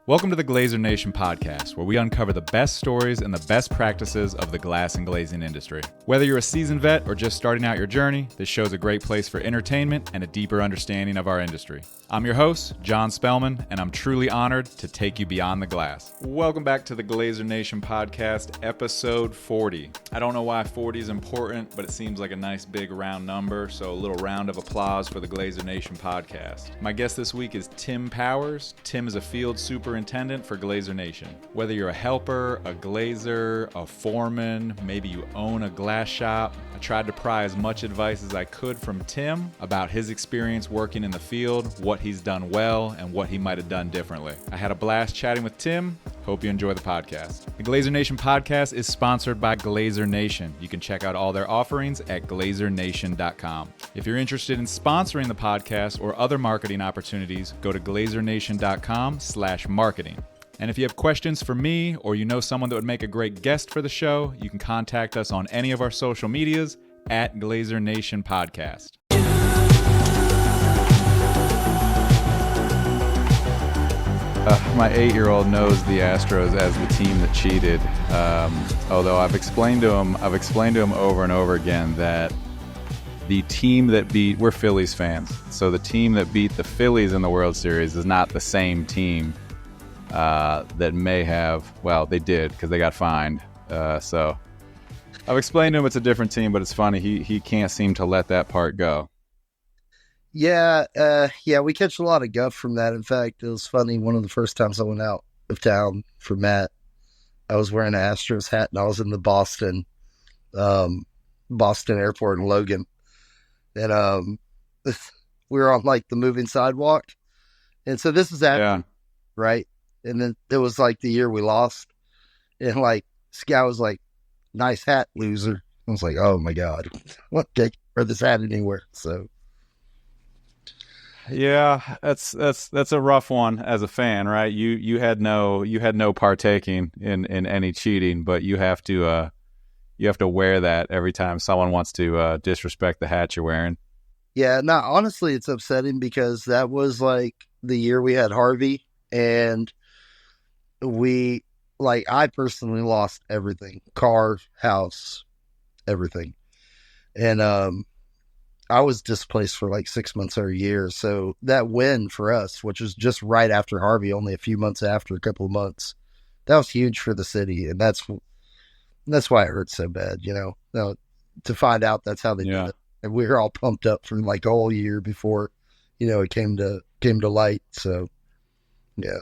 Welcome to the Glazier Nation podcast, where we uncover the best stories and the best practices of the glass and glazing industry. Whether you're a seasoned vet or just starting out your journey, this show's a great place for entertainment and a deeper understanding of our industry. I'm your host, John Spellman, and I'm truly honored to take you beyond the glass. Welcome back to the Glazier Nation podcast, episode 40. I don't know why 40 is important, but it seems like a nice big round number, so a little round of applause for the Glazier Nation podcast. My guest this week is Tim Powers. Tim is a field superintendent for Glazier Nation. Whether you're a helper, a glazer, a foreman, maybe you own a glass shop, I tried to pry as much advice as I could from Tim about his experience working in the field, what he's done well, and what he might have done differently. I had a blast chatting with Tim. Hope you enjoy the podcast. The Glazier Nation podcast is sponsored by Glazier Nation. You can check out all their offerings at glaziernation.com. If you're interested in sponsoring the podcast or other marketing opportunities, go to glaziernation.com/marketing. And if you have questions for me or you know someone that would make a great guest for the show, you can contact us on any of our social medias at Glazier Nation Podcast. My 8-year-old knows the Astros as the team that cheated. Although I've explained to him over and over again that the team that we're Phillies fans, so the team that beat the Phillies in the World Series is not the same team that may have. Well, they did because they got fined. So I've explained to him it's a different team, but it's funny he can't seem to let that part go. Yeah, we catch a lot of guff from that. In fact, it was funny. One of the first times I went out of town for Matt, I was wearing an Astros hat, and I was in the Boston airport in Logan. And we were on, like, the moving sidewalk. And so this is after, right? And then it was, like, the year we lost. And, like, this guy was like, "Nice hat, loser." I was like, oh, my God. What? Can't wear this hat anywhere, so... Yeah, that's a rough one as a fan, right? You had no partaking in any cheating, but you have to wear that every time someone wants to disrespect the hat you're wearing. Yeah, no, honestly, it's upsetting because that was like the year we had Harvey, and I personally lost everything, car, house, everything, and I was displaced for like 6 months or a year. So that win for us, which was just right after Harvey, only a few months after, a couple of months, that was huge for the city. And that's why it hurts so bad, to find out that's how they did it. And we were all pumped up for like a whole year before, it came to light. So, yeah.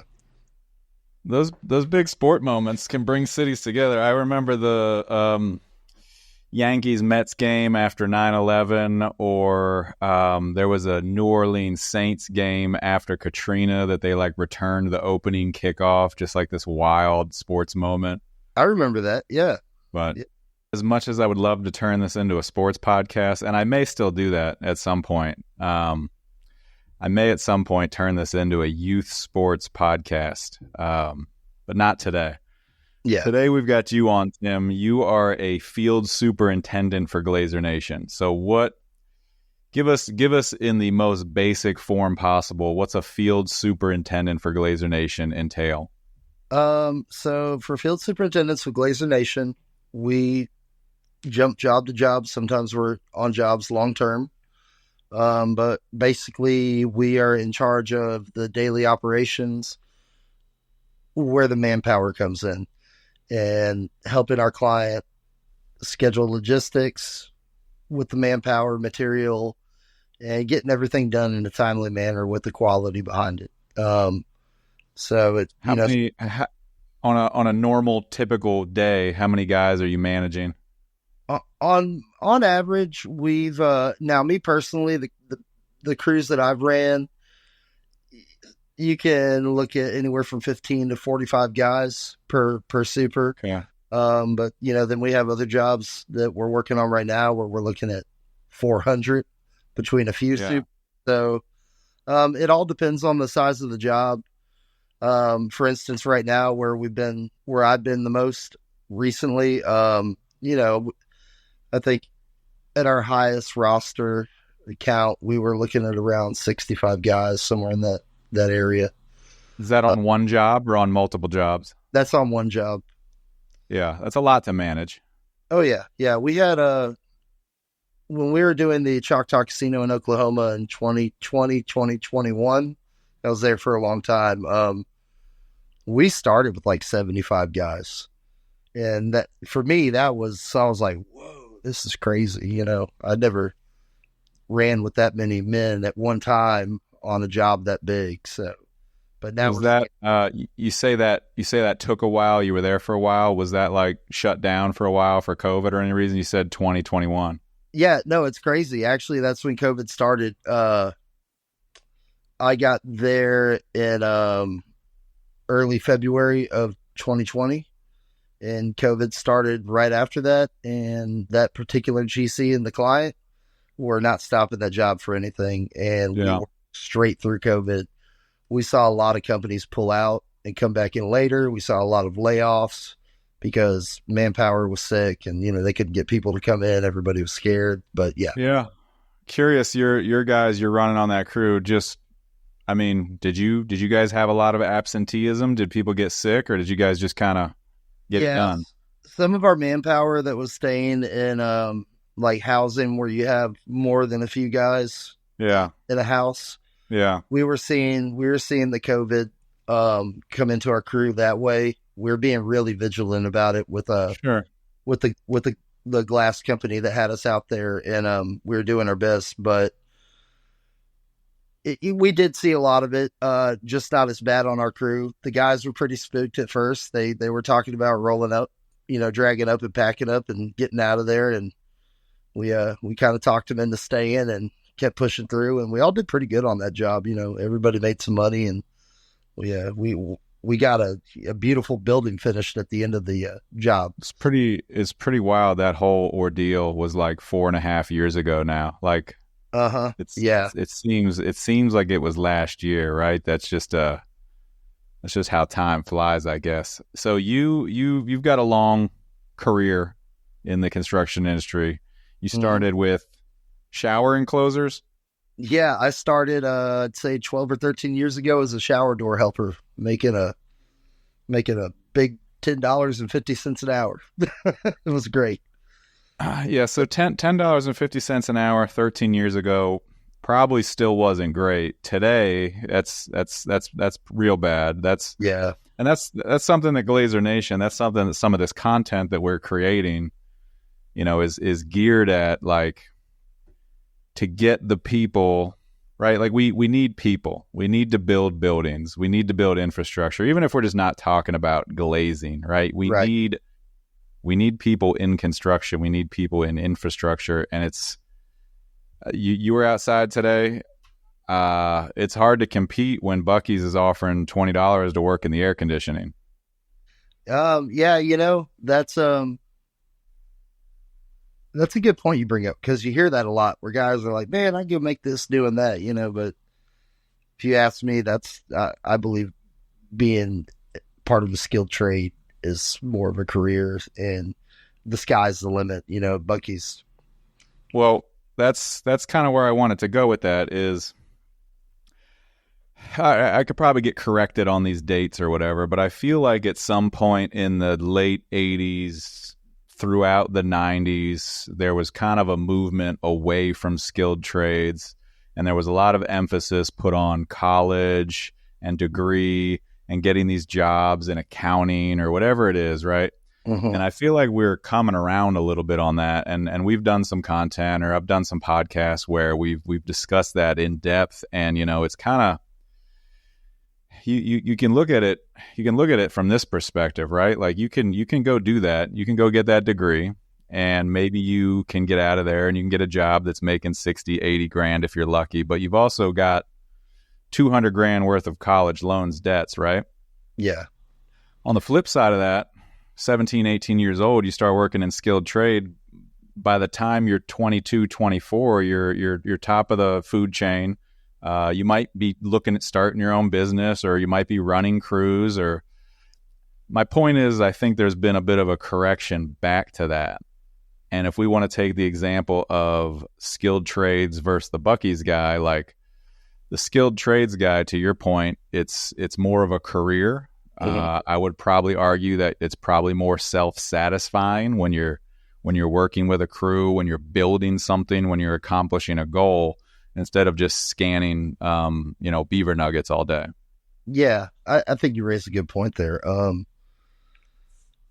Those big sport moments can bring cities together. I remember the, Yankees-Mets game after 9/11, or there was a New Orleans Saints game after Katrina that they returned the opening kickoff, just like this wild sports moment. I remember that, yeah. But as much as I would love to turn this into a sports podcast, and I may still do that at some point, I may at some point turn this into a youth sports podcast, but not today. Yeah. Today we've got you on, Tim. You are a field superintendent for Glazier Nation. So give us in the most basic form possible, what's a field superintendent for Glazier Nation entail? So for field superintendents for Glazier Nation, we jump job to job. Sometimes we're on jobs long term. But basically we are in charge of the daily operations where the manpower comes in, and helping our client schedule logistics with the manpower, material, and getting everything done in a timely manner with the quality behind it. So it, on a normal typical day, how many guys are you managing? On average, we've now me personally, the crews that I've ran, you can look at anywhere from 15 to 45 guys per super. Yeah. But then we have other jobs that we're working on right now where we're looking at 400 between a few super. So, it all depends on the size of the job. For instance, right now where I've been the most recently, I think at our highest roster count, we were looking at around 65 guys, somewhere in that area. Is that on one job or on multiple jobs? That's on one job. Yeah, that's a lot to manage. Oh yeah. Yeah. We had when we were doing the Choctaw Casino in Oklahoma in 2020, 2021, I was there for a long time. We started with like 75 guys. And that, for me, I was like, whoa, this is crazy. You know, I never ran with that many men at one time on a job that big. So, but now Was that you say that took a while? You were there for a while. Was that like shut down for a while for COVID or any reason? You said 2021. Yeah, no, it's crazy. Actually, that's when COVID started. I got there in early February of 2020, and COVID started right after that. And that particular GC and the client were not stopping that job for anything. And we were straight through COVID. We saw a lot of companies pull out and come back in later. We saw a lot of layoffs because manpower was sick and, you know, they couldn't get people to come in. Everybody was scared, but yeah. Yeah. Curious, your guys, you're running on that crew. Just, I mean, did you guys have a lot of absenteeism? Did people get sick or did you guys just kind of get it done? Some of our manpower that was staying in, like housing where you have more than a few guys in a house. Yeah. We were seeing the COVID come into our crew that way. We're being really vigilant about it with the glass company that had us out there, and we were doing our best, but we did see a lot of it, just not as bad on our crew. The guys were pretty spooked at first. They were talking about rolling up, you know, dragging up and packing up and getting out of there, and we kind of talked them into staying and kept pushing through, and we all did pretty good on that job. You know, everybody made some money, and we got a beautiful building finished at the end of the job. It's pretty wild. That whole ordeal was like 4.5 years ago now. Like, it seems like it was last year, right? That's just how time flies, I guess. So you've got a long career in the construction industry. You started with shower enclosers? Yeah, I started, I'd say 12 or 13 years ago as a shower door helper, making a big $10.50 an hour. It was great. So $10.50 an hour 13 years ago probably still wasn't great. Today, that's real bad. That's something that Glazier Nation, that's something that some of this content that we're creating, you know, is geared at, like, to get the people, right? Like we need people. We need to build buildings. We need to build infrastructure, even if we're just not talking about glazing, right? We need people in construction. We need people in infrastructure. And it's, you were outside today. It's hard to compete when Buc-ee's is offering $20 to work in the air conditioning. Yeah, you know, that's a good point you bring up, because you hear that a lot where guys are like, man, I can make this doing that, you know, but if you ask me, that's, I believe being part of a skilled trade is more of a career, and the sky's the limit, you know, Buc-ee's. Well, that's kind of where I wanted to go with that is I could probably get corrected on these dates or whatever, but I feel like at some point in the late 80s, throughout the 90s, there was kind of a movement away from skilled trades, and there was a lot of emphasis put on college and degree and getting these jobs in accounting or whatever it is, right? Mm-hmm. And I feel like we're coming around a little bit on that, and we've done some content, or I've done some podcasts where we've discussed that in depth, and, you know, it's kind of, you can look at it from this perspective, right? Like you can go do that. You can go get that degree, and maybe you can get out of there and you can get a job that's making 60, 80 grand if you're lucky, but you've also got 200 grand worth of college loans debts, right? Yeah. On the flip side of that, 17, 18 years old, you start working in skilled trade. By the time you're 22, 24, you're top of the food chain. You might be looking at starting your own business, or you might be running crews. Or my point is, I think there's been a bit of a correction back to that. And if we want to take the example of skilled trades versus the Buc-ee's guy, like the skilled trades guy, to your point, it's more of a career. I would probably argue that it's probably more self-satisfying when you're working with a crew, when you're building something, when you're accomplishing a goal, instead of just scanning, beaver nuggets all day. Yeah, I think you raised a good point there.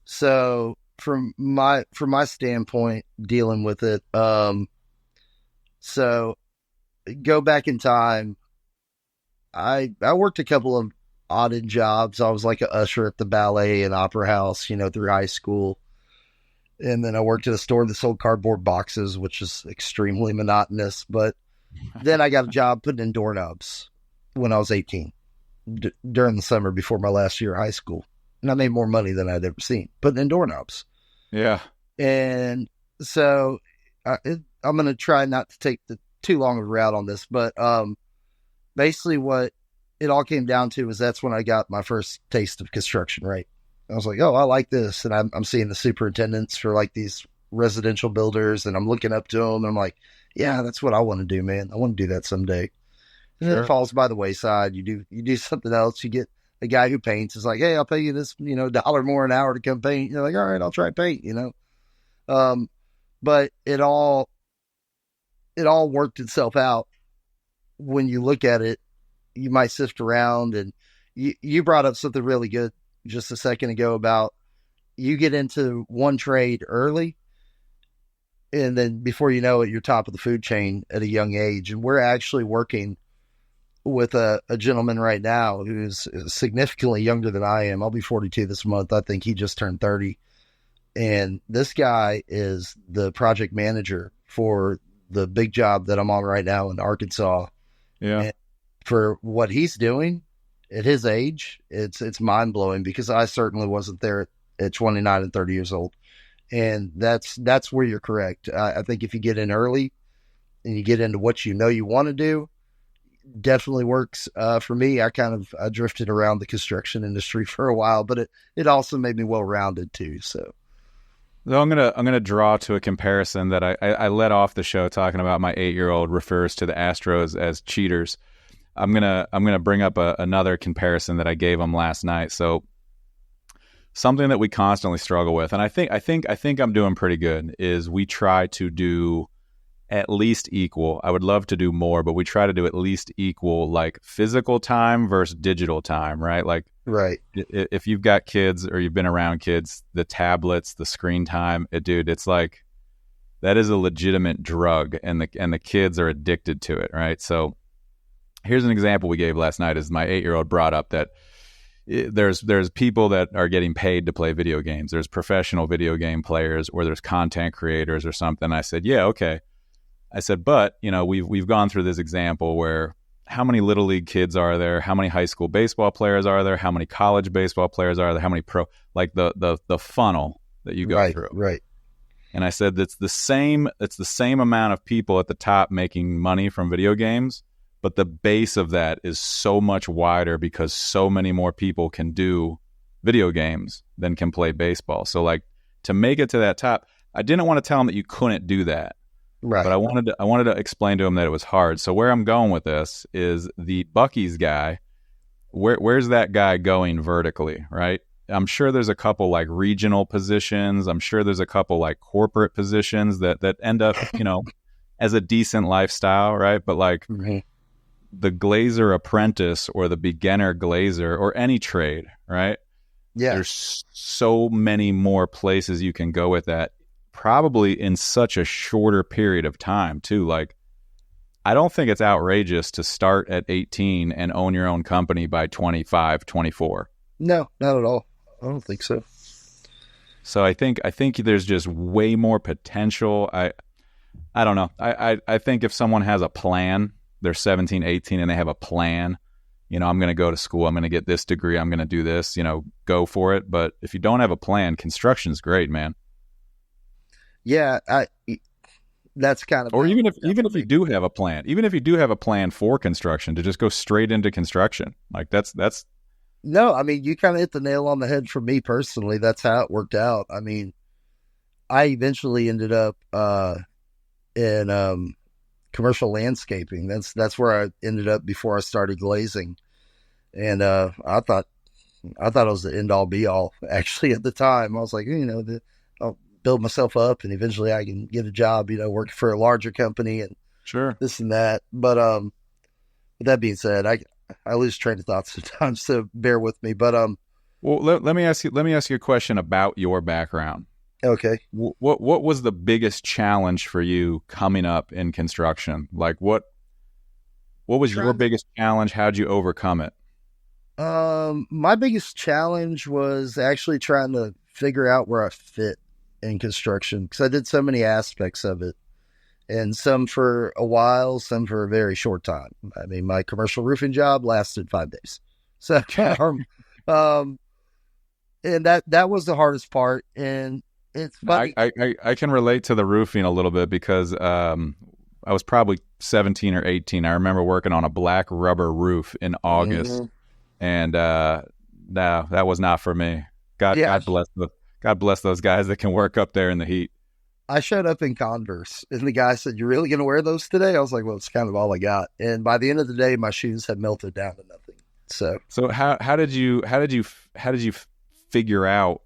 So from my standpoint, dealing with it, so go back in time. I worked a couple of odd jobs. I was like an usher at the ballet and opera house, through high school. And then I worked at a store that sold cardboard boxes, which is extremely monotonous. But then I got a job putting in doorknobs when I was 18 during the summer before my last year of high school. And I made more money than I'd ever seen putting in doorknobs. Yeah. And so I'm going to try not to take too long of a route on this, but basically what it all came down to was that's when I got my first taste of construction, right? I was like, oh, I like this. And I'm seeing the superintendents for like these residential builders, and I'm looking up to them, and I'm like, yeah, that's what I want to do, man. I want to do that someday. And then it falls by the wayside. You do something else. You get a guy who paints is like, hey, I'll pay you this, $1 more an hour to come paint. You're like, all right, I'll try paint, but it all worked itself out. When you look at it, you might sift around, and you brought up something really good just a second ago about you get into one trade early, and then before you know it, you're top of the food chain at a young age. And we're actually working with a gentleman right now who's significantly younger than I am. I'll be 42 this month. I think he just turned 30. And this guy is the project manager for the big job that I'm on right now in Arkansas. Yeah. And for what he's doing at his age, it's mind blowing, because I certainly wasn't there at 29 and 30 years old. And that's where you're correct. I think if you get in early and you get into what you want to do, definitely works. For me, I drifted around the construction industry for a while, but it also made me well-rounded too. So I'm gonna draw to a comparison that I led off the show talking about. My 8-year-old refers to the Astros as cheaters. I'm gonna bring up another comparison that I gave him last night. So something that we constantly struggle with, and I think I'm doing pretty good, is we try to do at least equal. I would love to do more, but we try to do at least equal, like physical time versus digital time, right? Like, right. If you've got kids or you've been around kids, the tablets, the screen time, it's like that is a legitimate drug, and the kids are addicted to it, right? So here's an example we gave last night. Is my 8-year-old brought up that there's people that are getting paid to play video games. There's professional video game players, or there's content creators or something. I said, yeah, okay. I said, but we've gone through this example where how many little league kids are there? How many high school baseball players are there? How many college baseball players are there? How many pro? Like the funnel that you go through. Right. And I said it's the same amount of people at the top making money from video games, but the base of that is so much wider because so many more people can do video games than can play baseball. So like, to make it to that top, I didn't want to tell them that you couldn't do that. Right. But I wanted to explain to him that it was hard. So where I'm going with this is the Buc-ee's guy. Where's that guy going vertically, right? I'm sure there's a couple like regional positions. I'm sure there's a couple like corporate positions that end up, as a decent lifestyle, right? But like the glazier apprentice or the beginner glazier or any trade, right? Yeah. There's so many more places you can go with that, probably in such a shorter period of time too. Like, I don't think it's outrageous to start at 18 and own your own company by 25, 24. No, not at all. I don't think so. So I think there's just way more potential. I don't know. I think if someone has a plan, they're 17, 18 and they have a plan, I'm going to go to school, I'm going to get this degree, I'm going to do this, go for it. But if you don't have a plan, construction's great, man. Yeah, that's kind of. Or even if you do have a plan, for construction, to just go straight into construction, like that's. No, I mean, you kind of hit the nail on the head for me personally. That's how it worked out. I mean, I eventually ended up in commercial landscaping. That's where I ended up before I started glazing. And I thought it was the end all be all. Actually, at the time, I was like, I'll build myself up, and eventually I can get a job, working for a larger company and Sure. this and that. But with that being said, I lose train of thought sometimes, so bear with me. But well, let me ask you a question about your background. Okay. What was the biggest challenge for you coming up in construction? Like what was your biggest challenge? How'd you overcome it? My biggest challenge was actually trying to figure out where I fit in construction, because I did so many aspects of it, and some for a while, some for a very short time. I mean, my commercial roofing job lasted 5 days. So, and that was the hardest part. And it's funny. I can relate to the roofing a little bit because I was probably 17 or 18. I remember working on a black rubber roof in August, and no, that was not for me. God bless those guys that can work up there in the heat. I showed up in Converse, and the guy said, "You're really going to wear those today?" I was like, "Well, it's kind of all I got." And by the end of the day, my shoes had melted down to nothing. So how did you figure out?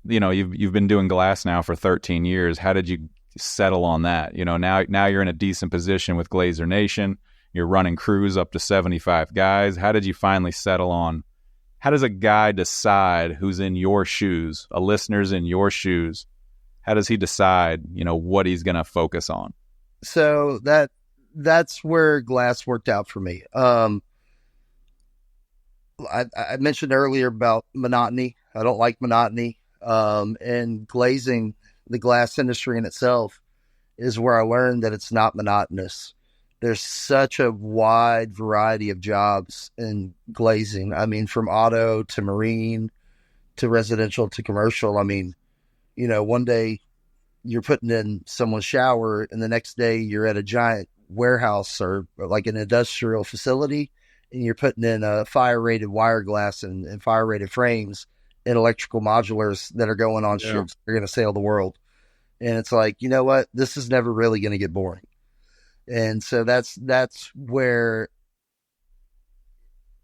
You've been doing glass now for 13 years. How did you settle on that? Now you're in a decent position with Glazier Nation. You're running crews up to 75 guys. How did you finally settle on? How does a guy decide who's in your shoes, a listener's in your shoes? How does he decide, what he's going to focus on? So that's where glass worked out for me. I mentioned earlier about monotony. I don't like monotony. And glazing, the glass industry in itself, is where I learned that it's not monotonous. There's such a wide variety of jobs in glazing. I mean, from auto to marine to residential to commercial. I mean, one day you're putting in someone's shower, and the next day you're at a giant warehouse or like an industrial facility, and you're putting in fire-rated wire glass and fire-rated frames and electrical modulars that are going on ships. They're going to sail the world. And it's like, you know what? This is never really going to get boring. And so that's where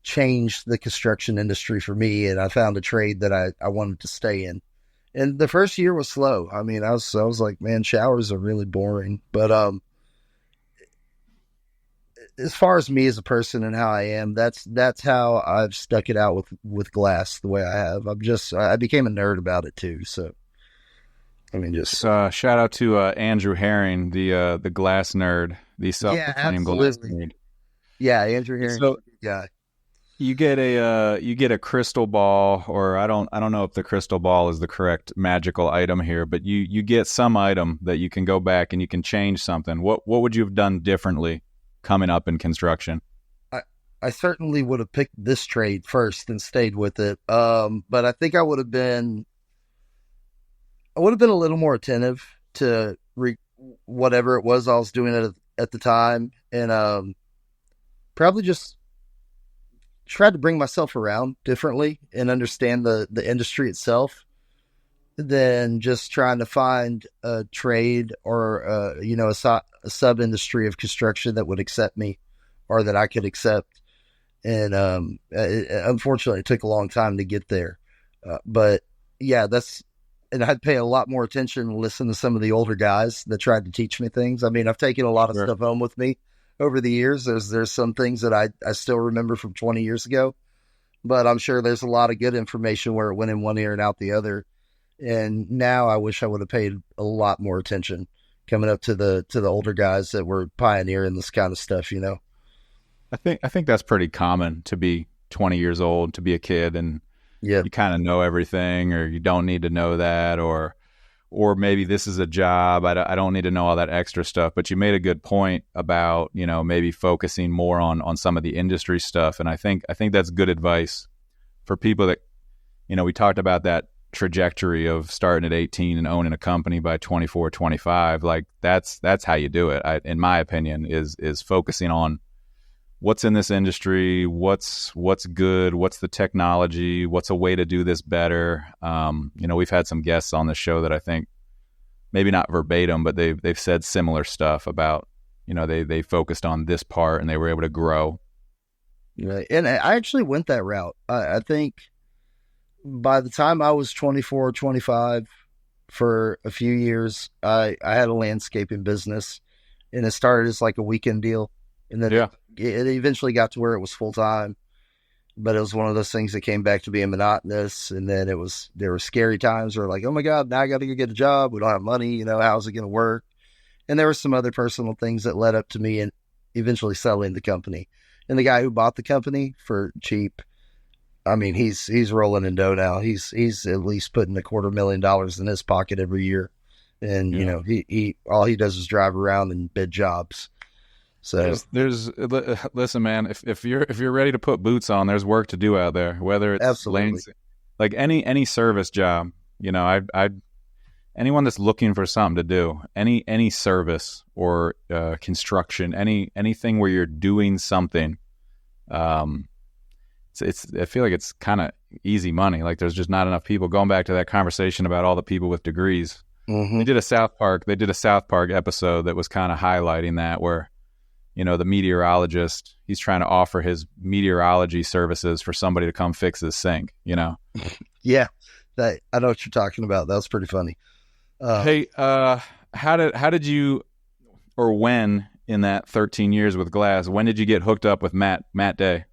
changed the construction industry for me. And I found a trade that I wanted to stay in. And the first year was slow. I mean, I was like, man, showers are really boring. But as far as me as a person and how I am, that's how I've stuck it out with glass the way I have. I became a nerd about it too. So, I mean, just shout out to Andrew Herring, the glass nerd, the self-proclaimed glass nerd. Yeah, Andrew Herring, so, guy. You get a crystal ball, or I don't know if the crystal ball is the correct magical item here, but you get some item that you can go back and you can change something. What would you have done differently coming up in construction? I certainly would have picked this trade first and stayed with it. But I think I would have been a little more attentive to whatever it was I was doing at the time, and probably just tried to bring myself around differently and understand the industry itself than just trying to find a trade or a sub industry of construction that would accept me or that I could accept. And unfortunately, it took a long time to get there. But yeah, and I'd pay a lot more attention and listen to some of the older guys that tried to teach me things. I mean, I've taken a lot of stuff home with me over the years. There's some things that I still remember from 20 years ago, but I'm sure there's a lot of good information where it went in one ear and out the other. And now I wish I would have paid a lot more attention coming up to the older guys that were pioneering this kind of stuff, I think that's pretty common to be 20 years old, to be a kid, and you kind of know everything, or you don't need to know that, or maybe this is a job. I don't need to know all that extra stuff. But you made a good point about, maybe focusing more on some of the industry stuff. And I think that's good advice for people that, we talked about that trajectory of starting at 18 and owning a company by 24, 25. Like that's how you do it. In my opinion, is focusing on what's in this industry, what's good, what's the technology, what's a way to do this better. We've had some guests on the show that I think maybe not verbatim, but they've said similar stuff about, they focused on this part and they were able to grow. Right. And I actually went that route. I think by the time I was 24, 25, for a few years, I had a landscaping business, and it started as like a weekend deal. And then it eventually got to where it was full time. But it was one of those things that came back to being monotonous. And then there were scary times where like, oh my God, now I got to go get a job. We don't have money. How's it going to work? And there were some other personal things that led up to me and eventually selling the company. And the guy who bought the company for cheap, I mean, he's rolling in dough now. He's at least putting $250,000 in his pocket every year. And, he all he does is drive around and bid jobs. So listen, man, if you're ready to put boots on, there's work to do out there, whether it's absolutely like any service job, I anyone that's looking for something to do, any service or construction, anything where you're doing something, it's I feel like it's kind of easy money. Like there's just not enough people. Going back to that conversation about all the people with degrees, they did a South Park episode that was kind of highlighting that, where the meteorologist, he's trying to offer his meteorology services for somebody to come fix his sink, Yeah, I know what you're talking about. That was pretty funny. Hey, how did you, or when in that 13 years with Glass, when did you get hooked up with Matt Day?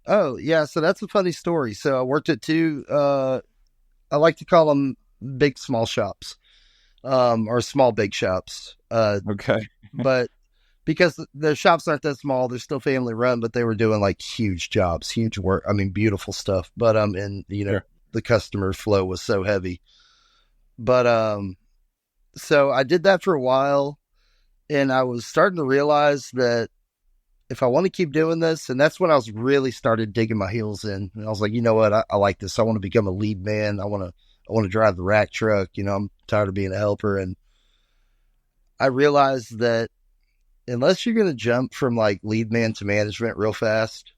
Oh, yeah. So that's a funny story. So I worked at two, I like to call them big, small shops, or small, big shops. Okay. But because the shops aren't that small, they're still family run, but they were doing like huge jobs, huge work. I mean, beautiful stuff. But, and Sure. The customer flow was so heavy. But, so I did that for a while, and I was starting to realize that if I want to keep doing this, and that's when I was really started digging my heels in, and I was like, you know what, I like this. I want to become a lead man. I want to drive the rack truck. I'm tired of being a helper. And I realized that unless you're going to jump from like lead man to management real fast,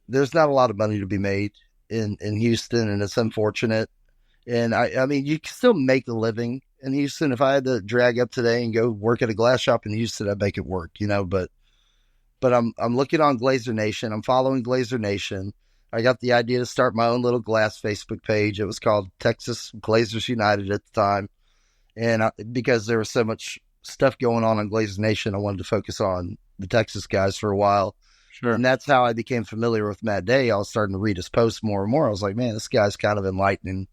there's not a lot of money to be made in Houston, and it's unfortunate. And I mean, you can still make a living in Houston. If I had to drag up today and go work at a glass shop in Houston, I'd make it work, but I'm looking on Glazier Nation. I'm following Glazier Nation. I got the idea to start my own little glass Facebook page. It was called Texas Glaziers United at the time. And because there was so much stuff going on Glazier Nation, I wanted to focus on the Texas guys for a while. Sure. And that's how I became familiar with Matt Day. I was starting to read his posts more and more. I was like, man, this guy's kind of enlightening,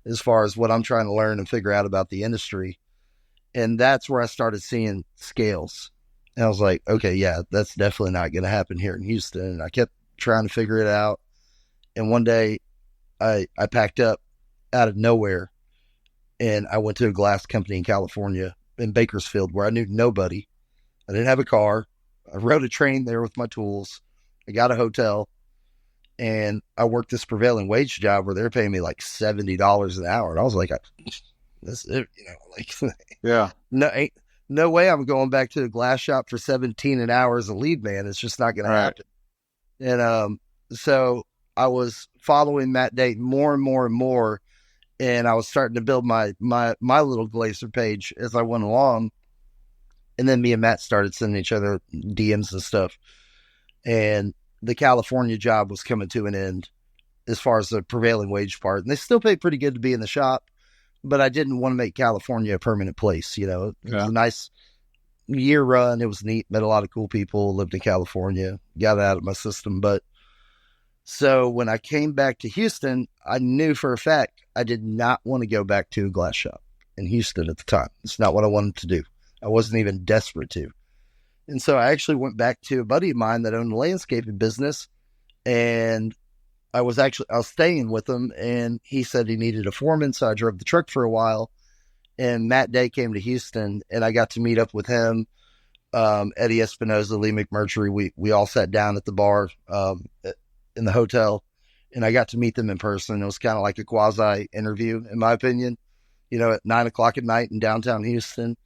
as far as what I'm trying to learn and figure out about the industry. And that's where I started seeing scales. And I was like, okay, yeah, that's definitely not going to happen here in Houston. And I kept trying to figure it out. And one day I packed up out of nowhere, and I went to a glass company in California, in Bakersfield, where I knew nobody. I didn't have a car. I rode a train there with my tools. I got a hotel, and I worked this prevailing wage job where they're paying me like $70 an hour. And I was like, this, yeah, no way I'm going back to the glass shop for 17 an hour as a lead man. It's just not going to happen. And, so I was following Matt Day more and more and more. And I was starting to build my little Glazier page as I went along. And then me and Matt started sending each other DMs and stuff. And the California job was coming to an end as far as the prevailing wage part. And they still pay pretty good to be in the shop, but I didn't want to make California a permanent place. It was a nice year run. It was neat. Met a lot of cool people, lived in California, got it out of my system. But so when I came back to Houston, I knew for a fact I did not want to go back to a glass shop in Houston at the time. It's not what I wanted to do. I wasn't even desperate to. And so I actually went back to a buddy of mine that owned a landscaping business, and I was staying with him, and he said he needed a foreman. So I drove the truck for a while, and Matt Day came to Houston, and I got to meet up with him, Eddie Espinoza, Lee McMurtry. We all sat down at the bar, in the hotel, and I got to meet them in person. It was kind of like a quasi interview, in my opinion, at 9:00 at night in downtown Houston.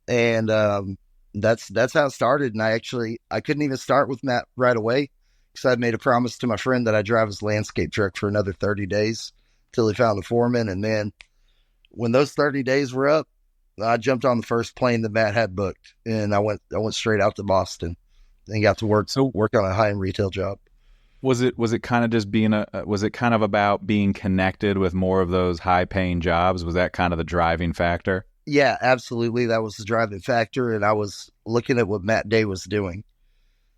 And, that's how it started. And I couldn't even start with Matt right away, because I'd made a promise to my friend that I'd drive his landscape truck for another 30 days till he found a foreman. And then when those 30 days were up, I jumped on the first plane that Matt had booked, and I went straight out to Boston and got to work on a high-end retail job. Was it kind of just was it kind of about being connected with more of those high paying jobs? Was that kind of the driving factor? Yeah, absolutely. That was the driving factor. And I was looking at what Matt Day was doing.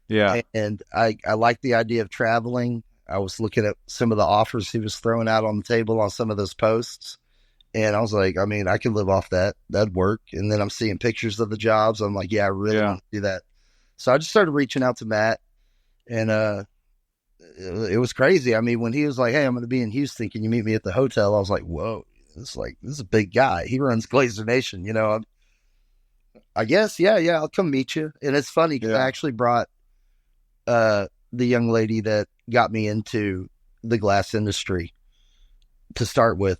Yeah. And I liked the idea of traveling. I was looking at some of the offers he was throwing out on the table on some of those posts. And I was like, I mean, I could live off that. That'd work. And then I'm seeing pictures of the jobs. I'm like, yeah, I really want to do that. So I just started reaching out to Matt, and it was crazy. I mean, when he was like, hey, I'm going to be in Houston, can you meet me at the hotel? I was like, whoa, this is a big guy. He runs Glazier Nation, I guess, yeah, I'll come meet you. And it's funny because I actually brought the young lady that got me into the glass industry to start with.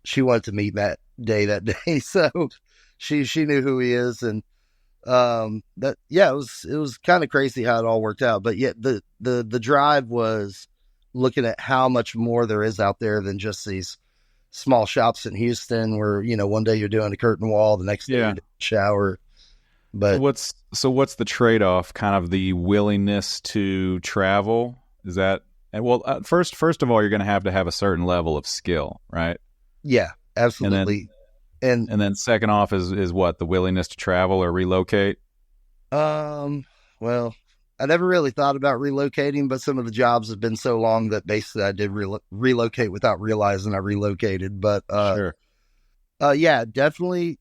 She wanted to meet Matt Day that day, so she knew who he is, and it was kind of crazy how it all worked out. But yet the drive was looking at how much more there is out there than just these small shops in Houston where, one day you're doing a curtain wall, the next day you're doing a shower. But what's the trade-off? Kind of the willingness to travel? Is that, first of all, you're going to have a certain level of skill, right? Yeah, absolutely. And then second off is what, the willingness to travel or relocate? Well, I never really thought about relocating, but some of the jobs have been so long that basically I did relocate without realizing I relocated. But sure. Definitely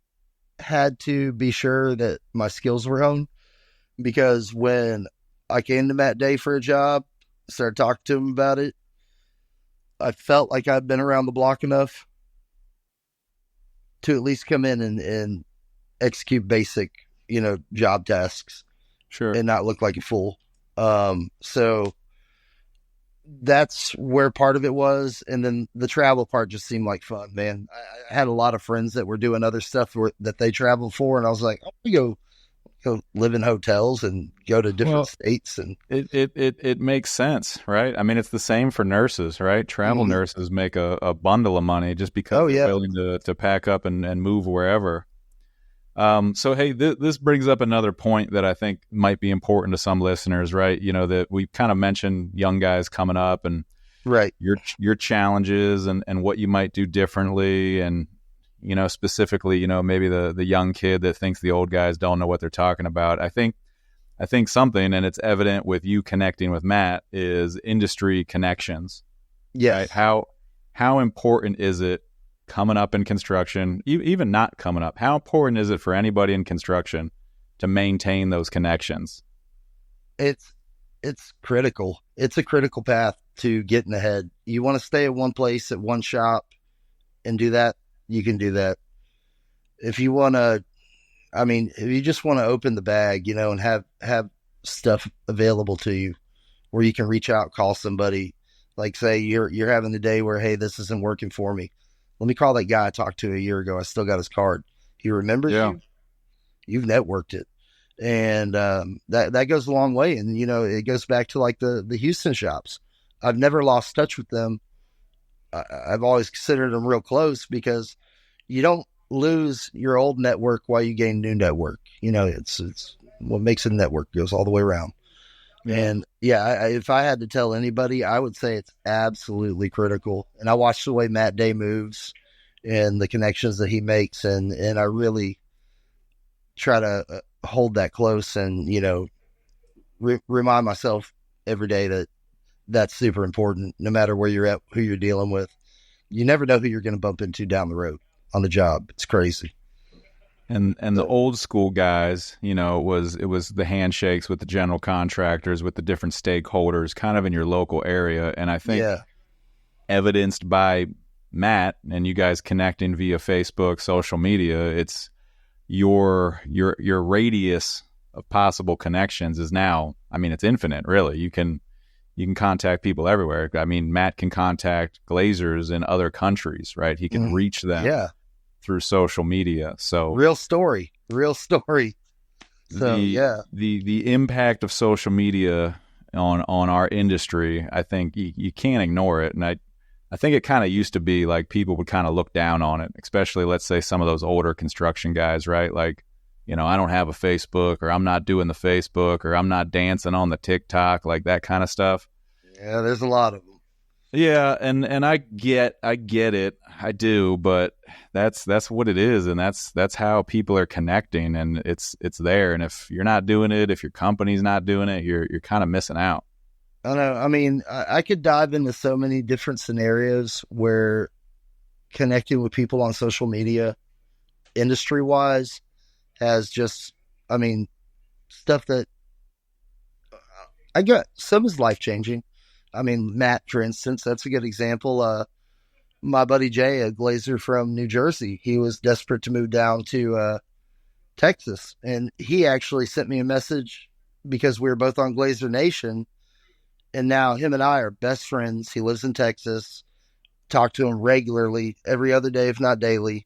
had to be sure that my skills were honed, because when I came to Matt Day for a job, started talking to him about it, I felt like I'd been around the block enough to at least come in and execute basic, job tasks. Sure. And not look like a fool. So that's where part of it was. And then the travel part just seemed like fun, man. I had a lot of friends that were doing other stuff that they traveled for. And I was like, I'm going to go live in hotels and go to different states. And it makes sense, right? I mean, it's the same for nurses, right? Travel nurses make a bundle of money just because they're willing to pack up and move wherever. So, hey, this brings up another point that I think might be important to some listeners, right? That we kind of mentioned young guys coming up and right, your challenges and what you might do differently. And, specifically, maybe the young kid that thinks the old guys don't know what they're talking about. I think something, and it's evident with you connecting with Matt, is industry connections. Yes. Right? How important is it coming up in construction, even not coming up? How important is it for anybody in construction to maintain those connections? It's critical. It's a critical path to getting ahead. You want to stay at one place, at one shop, and do that, you can do that. If you want to, if you just want to open the bag, and have stuff available to you where you can reach out, call somebody, like say you're having a day where, hey, this isn't working for me. Let me call that guy I talked to a year ago. I still got his card. He remembers you. You've networked it. And that goes a long way. And, it goes back to like the Houston shops. I've never lost touch with them. I've always considered them real close, because you don't lose your old network while you gain new network. It's what makes a network, goes all the way around. Yeah. And if I had to tell anybody, I would say it's absolutely critical. And I watch the way Matt Day moves and the connections that he makes. And I really try to hold that close and, remind myself every day that that's super important, no matter where you're at, who you're dealing with. You never know who you're going to bump into down the road on the job. It's crazy. And the old school guys, it was the handshakes with the general contractors, with the different stakeholders kind of in your local area. And I think evidenced by Matt and you guys connecting via Facebook, social media, it's your radius of possible connections is now, it's infinite, really. You can contact people everywhere. Matt can contact glaziers in other countries, right? He can reach them. Yeah. Through social media. So real story. So the impact of social media on our industry, I think you can't ignore it. And I think it kind of used to be like people would kind of look down on it, especially let's say some of those older construction guys, right? Like, I don't have a Facebook, or I'm not doing the Facebook, or I'm not dancing on the TikTok, like that kind of stuff. Yeah, there's a lot of them. Yeah, and I get it. I do, but that's what it is, and that's how people are connecting, and it's there. And if you're not doing it, if your company's not doing it, you're kind of missing out. I know. I mean, I could dive into so many different scenarios where connecting with people on social media, industry wise, has just, I mean, stuff that I get. Some is life changing. I mean, Matt, for instance, that's a good example. My buddy Jay, a glazier from New Jersey, he was desperate to move down to Texas, and he actually sent me a message because we were both on Glazier Nation, and now him and I are best friends. He lives in Texas. Talk to him regularly, every other day, if not daily,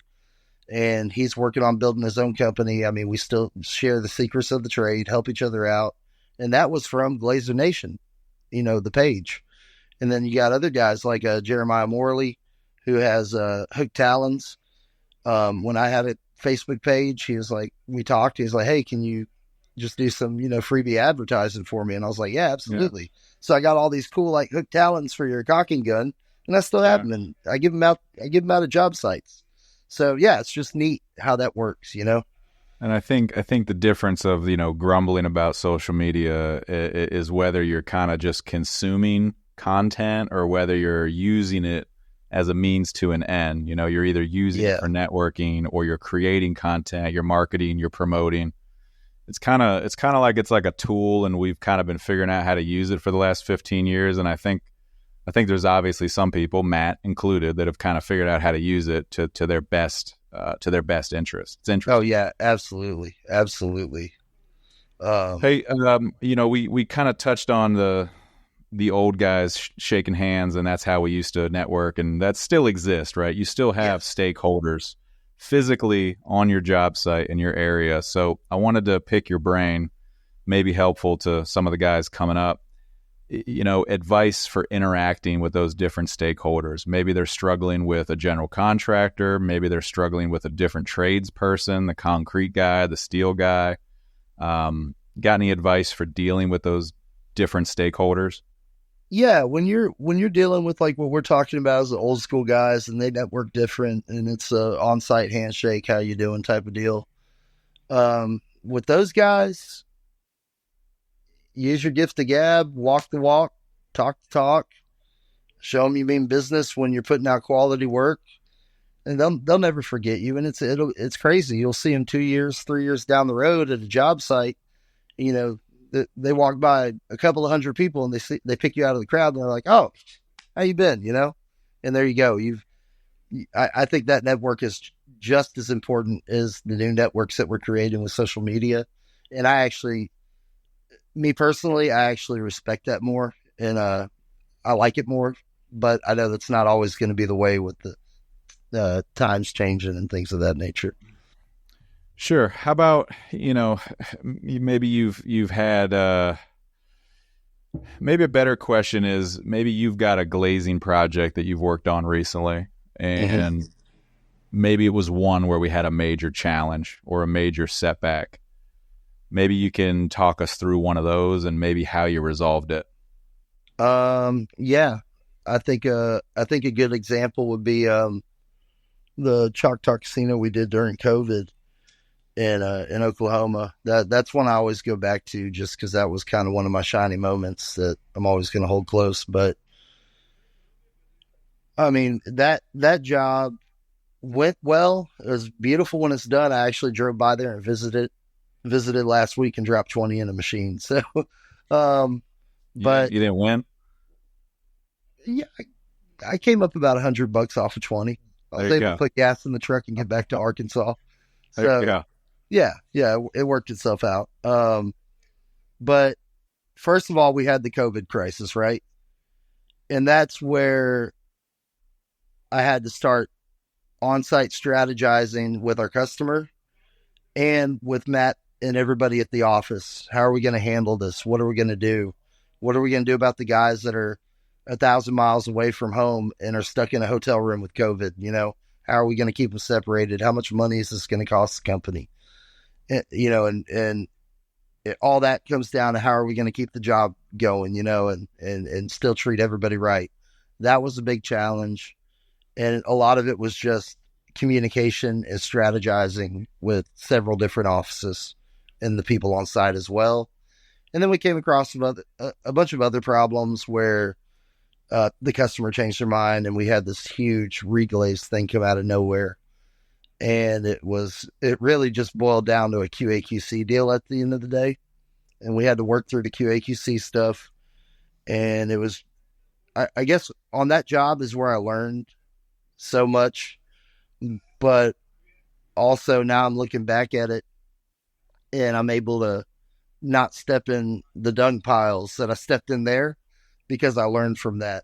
and he's working on building his own company. I mean, we still share the secrets of the trade, help each other out, and that was from Glazier Nation, the page. And then you got other guys like Jeremiah Morley, who has Hooked Talons. When I had a Facebook page, he was like, we talked. He was like, hey, can you just do some, freebie advertising for me? And I was like, yeah, absolutely. Yeah. So I got all these cool, like, Hooked Talons for your caulking gun, and I still have them. And I give them out at job sites. So yeah, it's just neat how that works, And I think the difference of, grumbling about social media is whether you're kind of just consuming content or whether you're using it as a means to an end. You're either using it for networking, or you're creating content, you're marketing, you're promoting. It's kind of like it's like a tool, and we've kind of been figuring out how to use it for the last 15 years. And I think there's obviously some people, Matt included, that have kind of figured out how to use it to their best interest. It's interesting. Oh yeah, absolutely. Hey, we kind of touched on the old guys shaking hands, and that's how we used to network, and that still exists, right? You still have stakeholders physically on your job site in your area. So I wanted to pick your brain, maybe helpful to some of the guys coming up, advice for interacting with those different stakeholders. Maybe they're struggling with a general contractor. Maybe they're struggling with a different trades person, the concrete guy, the steel guy. Got any advice for dealing with those different stakeholders? Yeah, when you're dealing with like what we're talking about as the old school guys, and they network different, and it's a on-site handshake, how you doing type of deal. With those guys, use your gift of gab, walk the walk, talk the talk, show them you mean business when you're putting out quality work, and they'll never forget you. And it's crazy. You'll see them 2 years, 3 years down the road at a job site, they walk by a couple of hundred people, and they pick you out of the crowd, and they're like, "Oh, how you been?" And there you go. I think that network is just as important as the new networks that we're creating with social media. And me personally, I actually respect that more, and I like it more. But I know that's not always going to be the way with the times changing and things of that nature. Sure. How about, maybe you've had, maybe a better question is, maybe you've got a glazing project that you've worked on recently, and maybe it was one where we had a major challenge or a major setback. Maybe you can talk us through one of those and maybe how you resolved it. Yeah, I think a good example would be, the Choctaw Casino we did during COVID in Oklahoma. That's one I always go back to, just because that was kind of one of my shining moments that I'm always going to hold close. But I mean, that job went well. It was beautiful when it's done. I actually drove by there and visited last week and dropped 20 in a machine. So, but you didn't win. Yeah, I came up about $100 off of 20. I was able to put gas in the truck and get back to Arkansas. So, yeah, it worked itself out. But first of all, we had the COVID crisis, right? And that's where I had to start on-site strategizing with our customer and with Matt and everybody at the office. How are we going to handle this? What are we going to do? What are we going to do about the guys that are 1,000 miles away from home and are stuck in a hotel room with COVID. How are we going to keep them separated? How much money is this going to cost the company? And all that comes down to how are we going to keep the job going, and still treat everybody right. That was a big challenge. And a lot of it was just communication and strategizing with several different offices and the people on site as well. And then we came across a bunch of other problems where the customer changed their mind, and we had this huge reglaze thing come out of nowhere. And it really just boiled down to a QA/QC deal at the end of the day. And we had to work through the QA/QC stuff. And it was, I guess on that job is where I learned so much, but also now I'm looking back at it and I'm able to not step in the dung piles that I stepped in there because I learned from that.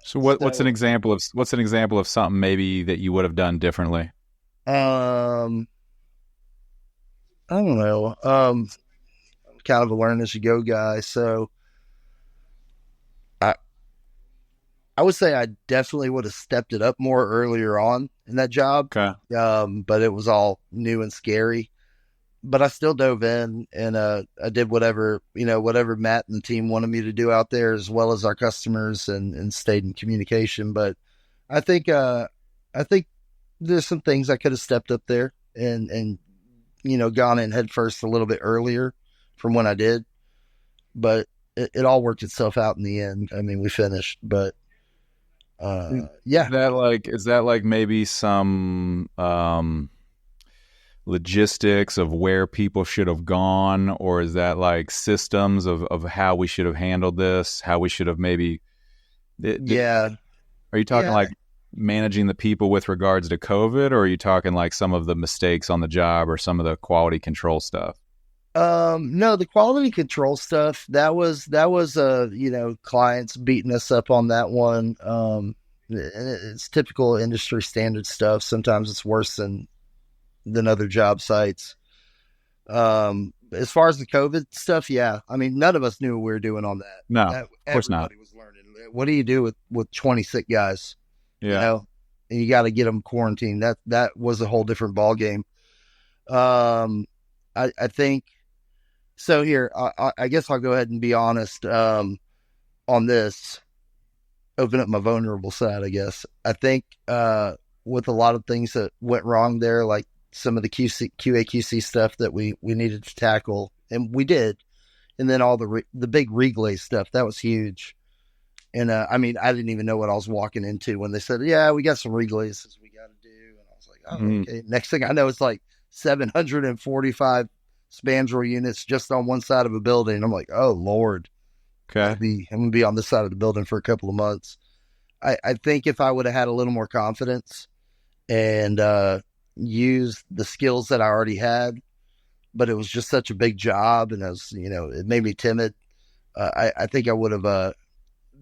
So what's an example of something maybe that you would have done differently? I don't know. I'm kind of a learn as you go guy. So I would say I definitely would have stepped it up more earlier on in that job. Okay. But it was all new and scary. But I still dove in and I did whatever Matt and the team wanted me to do out there, as well as our customers, and stayed in communication. But I think there's some things I could have stepped up there and gone in head first a little bit earlier from when I did. But it all worked itself out in the end. I mean, we finished, but yeah. Is that like maybe some logistics of where people should have gone, or is that like systems of how we should have handled this, how we should have maybe yeah. Are you talking like managing the people with regards to COVID, or are you talking like some of the mistakes on the job or some of the quality control stuff? No, the quality control stuff, that was clients beating us up on that one. It's typical industry standard stuff. Sometimes it's worse than other job sites. As far as the COVID stuff, yeah. I mean, none of us knew what we were doing on that. No, of course not. Everybody was learning. What do you do with 20 sick guys? Yeah. And you got to get them quarantined. That was a whole different ball game. I think so. Here, I guess I'll go ahead and be honest on this. Open up my vulnerable side, I guess. I think with a lot of things that went wrong there, like some of the QA/QC stuff that we needed to tackle, and we did, and then all the big reglaze stuff, that was huge. And I mean, I didn't even know what I was walking into when they said, "Yeah, we got some reglazes we got to do," and I was like, "Oh, okay." Next thing I know, it's like 745 spandrel units just on one side of a building. I'm like, "Oh Lord." Okay. I'm gonna be on this side of the building for a couple of months. I think if I would have had a little more confidence and used the skills that I already had, but it was just such a big job, and it made me timid. I think I would have,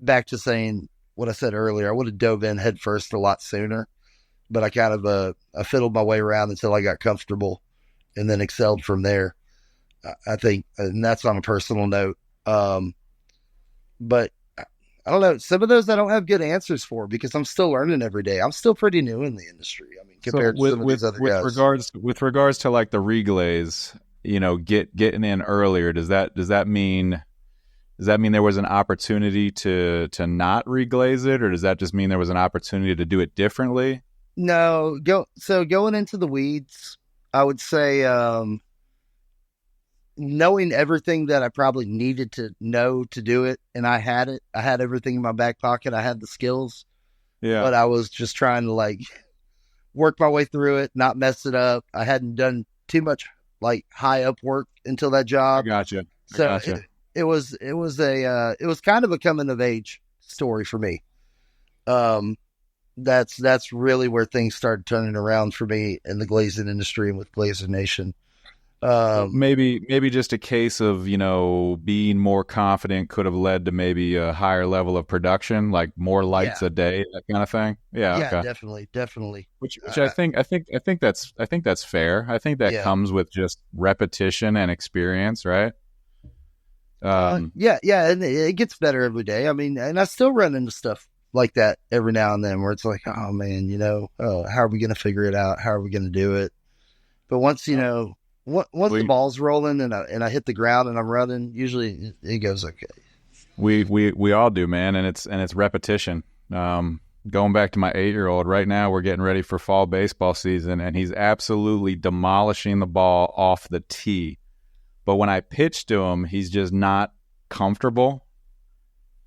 back to saying what I said earlier, I would have dove in head first a lot sooner. But I kind of I fiddled my way around until I got comfortable, and then excelled from there. I think, and that's on a personal note. But I don't know. Some of those I don't have good answers for because I'm still learning every day. I'm still pretty new in the industry. I mean, compared to some of these other guys. With regards to like the reglaze, getting in earlier, does that mean there was an opportunity to not reglaze it, or does that just mean there was an opportunity to do it differently? No, going into the weeds, I would say knowing everything that I probably needed to know to do it, and I had it. I had everything in my back pocket. I had the skills. Yeah. But I was just trying to like work my way through it, not mess it up. I hadn't done too much like high up work until that job. Gotcha. It was kind of a coming of age story for me. That's really where things started turning around for me in the glazing industry and with Glazier Nation. Maybe just a case of, being more confident could have led to maybe a higher level of production, like more lights a day, that kind of thing. Yeah. Okay. Definitely. Which I think that's fair. I think that comes with just repetition and experience, right? Yeah, and it gets better every day. I mean, and I still run into stuff like that every now and then where it's like, oh man, how are we going to figure it out? How are we going to do it? But once once the ball's rolling and I hit the ground and I'm running, usually it goes okay. We all do, man, and it's repetition. Going back to my 8-year-old, right now we're getting ready for fall baseball season, and he's absolutely demolishing the ball off the tee. But when I pitch to him, he's just not comfortable.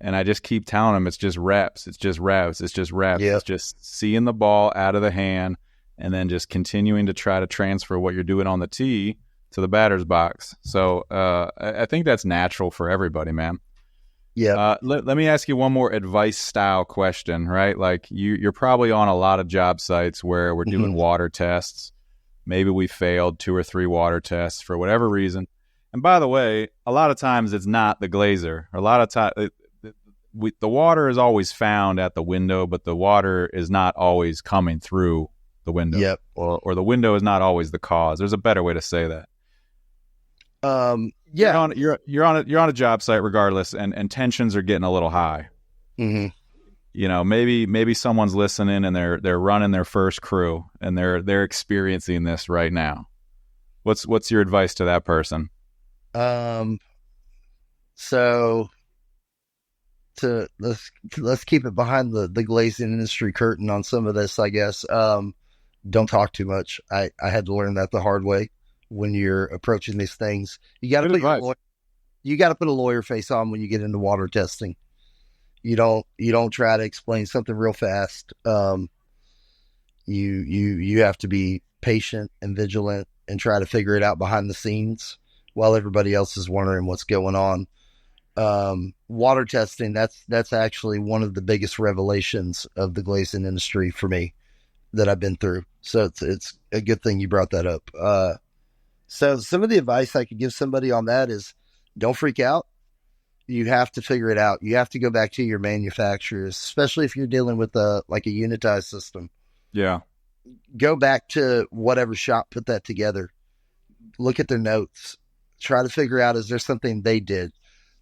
And I just keep telling him it's just reps. It's just reps. It's just reps. Yep. It's just seeing the ball out of the hand and then just continuing to try to transfer what you're doing on the tee to the batter's box. So I think that's natural for everybody, man. Yeah. Let me ask you one more advice style question, right? Like you're probably on a lot of job sites where we're doing water tests. Maybe we failed 2 or 3 water tests for whatever reason. And by the way, a lot of times it's not the glazer. A lot of times the water is always found at the window, but the water is not always coming through the window. Yep. Or the window is not always the cause. There's a better way to say that. Yeah. You're on a job site regardless, and tensions are getting a little high. Mm-hmm. Maybe someone's listening and they're running their first crew and they're experiencing this right now. What's your advice to that person? So let's keep it behind the glazing industry curtain on some of this, I guess. Don't talk too much. I had to learn that the hard way. When you're approaching these things, you got to put a lawyer face on when you get into water testing. You don't try to explain something real fast. You have to be patient and vigilant and try to figure it out behind the scenes while everybody else is wondering what's going on. Water testing, that's actually one of the biggest revelations of the glazing industry for me that I've been through. So it's a good thing you brought that up. So some of the advice I could give somebody on that is don't freak out. You have to figure it out. You have to go back to your manufacturers, especially if you're dealing with a unitized system. Yeah. Go back to whatever shop put that together. Look at their notes. Try to figure out, is there something they did?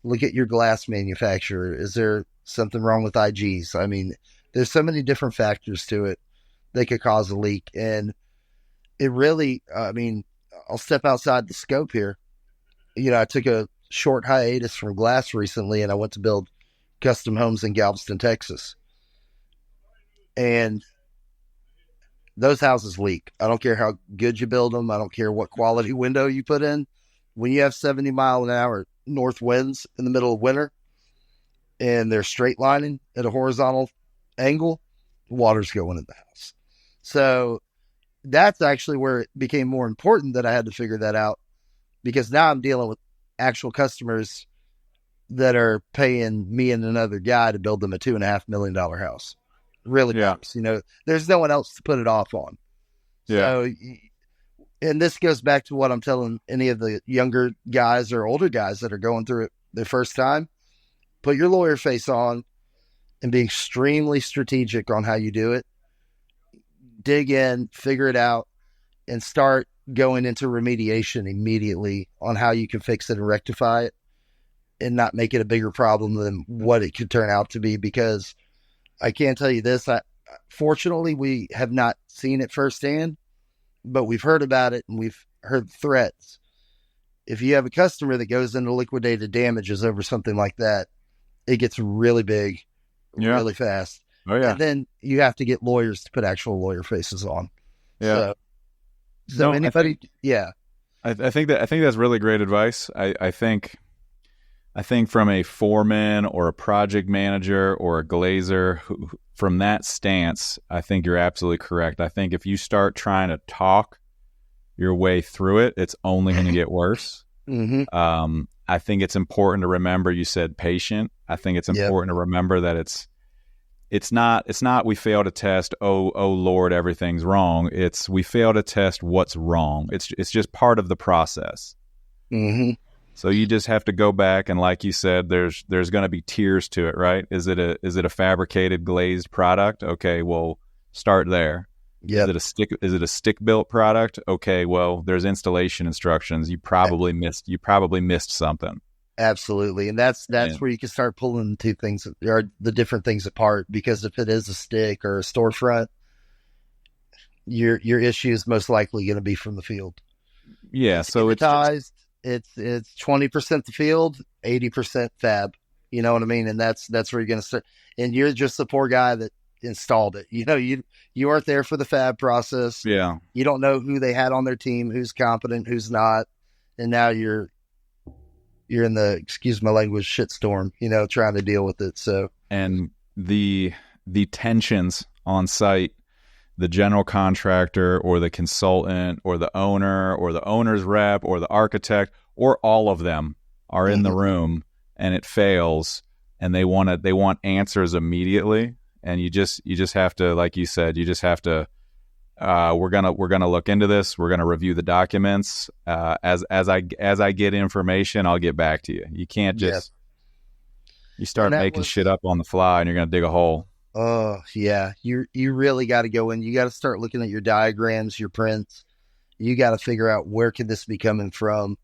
Look at your glass manufacturer. Is there something wrong with IGs? I mean, there's so many different factors to it that could cause a leak. And it really, I'll step outside the scope here. I took a short hiatus from glass recently, and I went to build custom homes in Galveston, Texas. And those houses leak. I don't care how good you build them. I don't care what quality window you put in. When you have 70-mile-an-hour north winds in the middle of winter and they're straight lining at a horizontal angle, water's going in the house. So that's actually where it became more important that I had to figure that out, because now I'm dealing with actual customers that are paying me and another guy to build them a $2.5 million house. Really nice. There's no one else to put it off on. Yeah. So, and this goes back to what I'm telling any of the younger guys or older guys that are going through it the first time. Put your lawyer face on and be extremely strategic on how you do it. Dig in, figure it out, and start going into remediation immediately on how you can fix it and rectify it and not make it a bigger problem than what it could turn out to be. Because I can't tell you this, fortunately, we have not seen it firsthand, but we've heard about it and we've heard threats. If you have a customer that goes into liquidated damages over something like that, it gets really big, really fast. Oh yeah. And then you have to get lawyers to put actual lawyer faces on. Yeah. So anybody, I think that's really great advice. I think from a foreman or a project manager or a glazer, from that stance, I think you're absolutely correct. I think if you start trying to talk your way through it, it's only going to get worse. Mm-hmm. I think it's important to remember, you said patient. I think it's important to remember that it's not we fail to test, oh Lord, everything's wrong. It's we fail to test what's wrong. It's just part of the process. Mm-hmm. So you just have to go back, and like you said, there's going to be tiers to it, right? Is it a fabricated glazed product? Okay, well, start there. Yeah. Is it a stick built product? Okay, well, there's installation instructions. You probably missed something. Absolutely. And that's where you can start pulling the two things or the different things apart, because if it is a stick or a storefront, your issue is most likely going to be from the field. Yeah. So it's 20% the field, 80% fab. You know what I mean? And that's where you're going to start. And you're just the poor guy that installed it. You know, you aren't there for the fab process. Yeah. You don't know who they had on their team, who's competent, who's not. And now you're in the, excuse my language, shitstorm, you know, trying to deal with it. So, and the tensions on site, the general contractor or the consultant or the owner or the owner's rep or the architect or all of them are in the room and it fails and they want answers immediately. And you just have to, like you said, you just have to, we're gonna look into this. We're gonna review the documents. As I get information, I'll get back to you. You can't just you start making shit up on the fly, and you're gonna dig a hole. Oh yeah, you really got to go in. You got to start looking at your diagrams, your prints. You got to figure out where could this be coming from.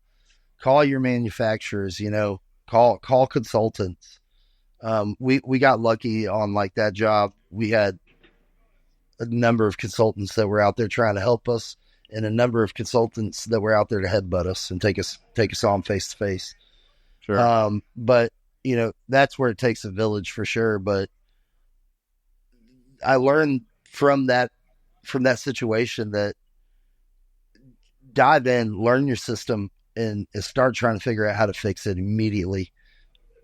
Call your manufacturers. You know, call consultants. We got lucky on like that job. We had a number of consultants that were out there trying to help us, and a number of consultants that were out there to headbutt us and take us on face to face. Sure. But you know, that's where it takes a village for sure. But I learned from that situation that dive in, learn your system, and start trying to figure out how to fix it immediately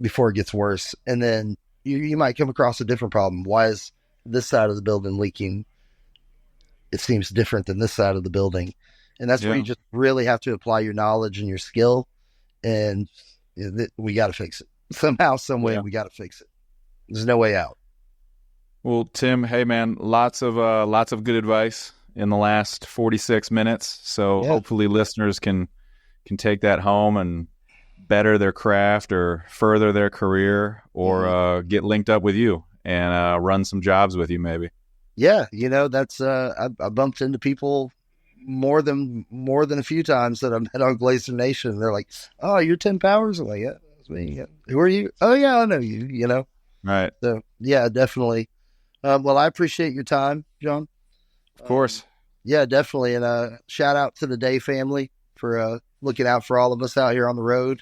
before it gets worse. And then you might come across a different problem. Why is this side of the building leaking? It seems different than this side of the building. And that's where you just really have to apply your knowledge and your skill. And we got to fix it somehow, some way. We got to fix it. There's no way out. Well, Tim, hey man, lots of good advice in the last 46 minutes. So hopefully listeners can take that home and better their craft or further their career or get linked up with you and run some jobs with you maybe. Yeah, you know, that's I bumped into people more than a few times that I've met on Glazier Nation. They're like, "Oh, you're Tim Powers?" I'm like, "Yeah, that's me." Yeah. Who are you? "Oh yeah, I know you." You know, right? So yeah, definitely. Well, I appreciate your time, John. Of course. Yeah, definitely. And shout out to the Day family for looking out for all of us out here on the road.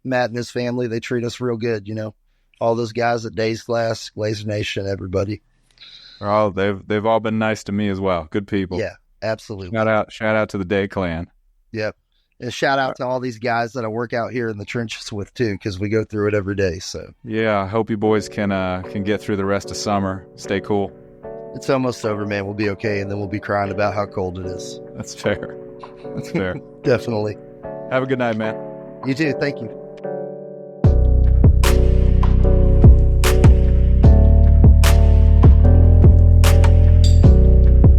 Matt and his family, they treat us real good, you know. All those guys at Days Glass, Glazier Nation, everybody. Oh, they've all been nice to me as well. Good people. Yeah, absolutely. Shout out to the Day clan. Yep. And shout out to all these guys that I work out here in the trenches with too, because we go through it every day. So yeah, I hope you boys can get through the rest of summer. Stay cool. It's almost over, man. We'll be okay, and then we'll be crying about how cold it is. That's fair. That's fair. Definitely. Have a good night, man. You too. Thank you.